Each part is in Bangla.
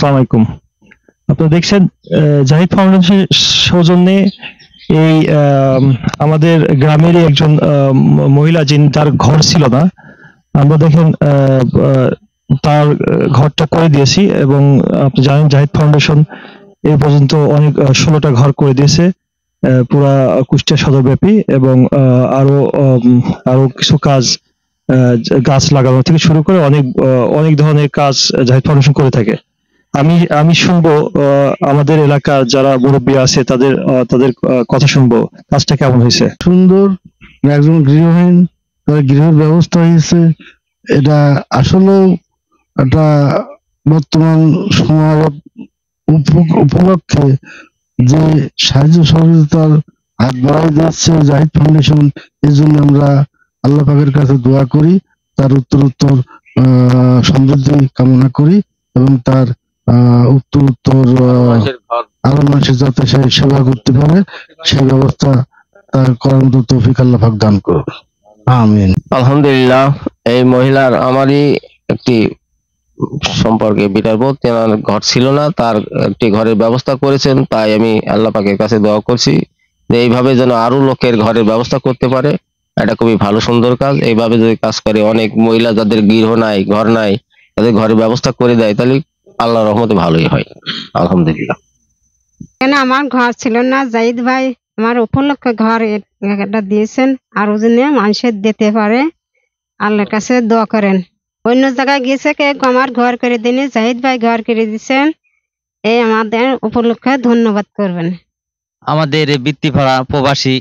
আসসালামু আলাইকুম। আপনারা দেখছেন জাহিদ ফাউন্ডেশন সৌজন্যে এই আমাদের গ্রামেরই একজন মহিলা যিনি তার ঘর ছিল না, আমরা দেখেন তার ঘরটা করে দিয়েছি এবং আপনি জানেন জাহিদ ফাউন্ডেশন এই পর্যন্ত অনেক 16টা ঘর করে দিয়েছে পুরা কুষ্টিয়া সদরব্যাপী এবং আরো কিছু কাজ গাছ লাগানো থেকে শুরু করে অনেক ধরনের কাজ জাহিদ ফাউন্ডেশন করে থাকে। আমি শুনবো আমাদের এলাকার যারা মুরব্বী আছে তাদের কথা শুনবো, কাজটা কেমন হয়েছে। সুন্দর, একজন গৃহহীন তার গৃহের ব্যবস্থা হয়েছে। এটা আসলে একটা বর্তমান সময় উপলক্ষে যে সাহায্য সহযোগিতার হাত বাড়াই দিচ্ছে জাহিদ ফাউন্ডেশন, এই জন্য আমরা আল্লাহ পাকের কাছে দোয়া করি, তার উত্তরোত্তর সমৃদ্ধি কামনা করি এবং তার উত্তরোত্তর আরো মানুষের যাতে সে সেবা করতে পারে সেই ব্যবস্থা তার করার মতো তৌফিক আল্লাহ পাক দান করুন, আমিন। আলহামদুলিল্লাহ। এই মহিলার আমারই একটি সম্পর্কে বিটার বোন, তেনার ঘর ছিল না, তার একটি ঘরের ব্যবস্থা করেছেন, তাই আমি আল্লাহ পাকের কাছে দোয়া করছি যে এইভাবে যেন আরো লোকের ঘরের ব্যবস্থা করতে পারে। এটা খুবই ভালো সুন্দর কাজ। এইভাবে যদি কাজ করে অনেক মহিলা যাদের গৃহ নাই, ঘর নাই, তাদের ঘরের ব্যবস্থা করে দেয়, তাহলে আল্লাহর রহমতে ভালোই হয়। আলহামদুলিল্লাহ। কেন আমার ঘর ছিল না, জাহিদ ভাই আমার উপলক্ষে ঘর একটা দিয়েছেন, আরো যেন মানুষের দিতে পারে আল্লাহর কাছে দোয়া করেন। অন্য জায়গায় গিয়েছে কেউ আমার ঘর করে দিনে, জাহিদ ভাই ঘর করে দিচ্ছেন, এই আমাদের উপলক্ষে ধন্যবাদ করবেন। আমাদের বৃত্তিপাড়া প্রবাসী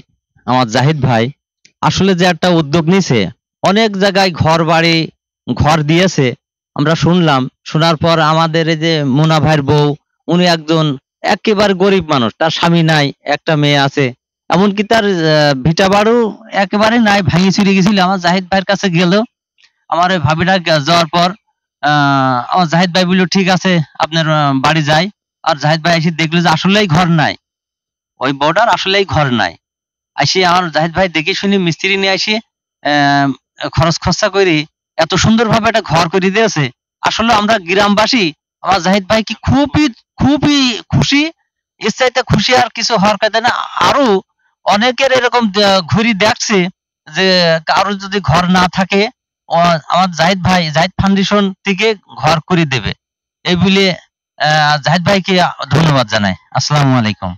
আমার জাহিদ ভাই আসলে যে একটা উদ্যোগ নিছে, অনেক জায়গায় ঘর দিয়েছে আমরা শুনলাম। শোনার পর আমাদের এই যে মুনা ভাইয়ের বউ, উনি একজন একেবারে গরিব মানুষ, তার স্বামী নাই, একটা মেয়ে আছে, এমনকি তার ভিটা বাড়ু একেবারে নাই, ভাঙি চুরি গেছিল। আমার জাহিদ ভাইয়ের কাছে গেল, আমার ওই ভাবিটা যাওয়ার পর আমার জাহিদ ভাই বললো ঠিক আছে আপনার বাড়ি যাই। আর জাহিদ ভাই এসে দেখলো যে আসলেই ঘর নাই, ওই বউটার আসলেই ঘর নাই। আসি আমার জাহিদ ভাই দেখে শুনি মিস্ত্রি নিয়ে আসি খরচ খরচা করি এত সুন্দর ভাবে একটা ঘর করে দিয়েছে। আসলে আমরা গ্রামবাসী আমার জাহিদ ভাই কি খুবই খুবই খুশি, এর চাইতে খুশি আর কিছু হওয়ার কথা না। আরো অনেকের এরকম ঘুরি দেখছে যে কারোর যদি ঘর না থাকে আমার জাহিদ ফাউন্ডেশন থেকে ঘর করে দেবে, এই বলে জাহিদ ভাইকে ধন্যবাদ জানাই। আসসালামু আলাইকুম।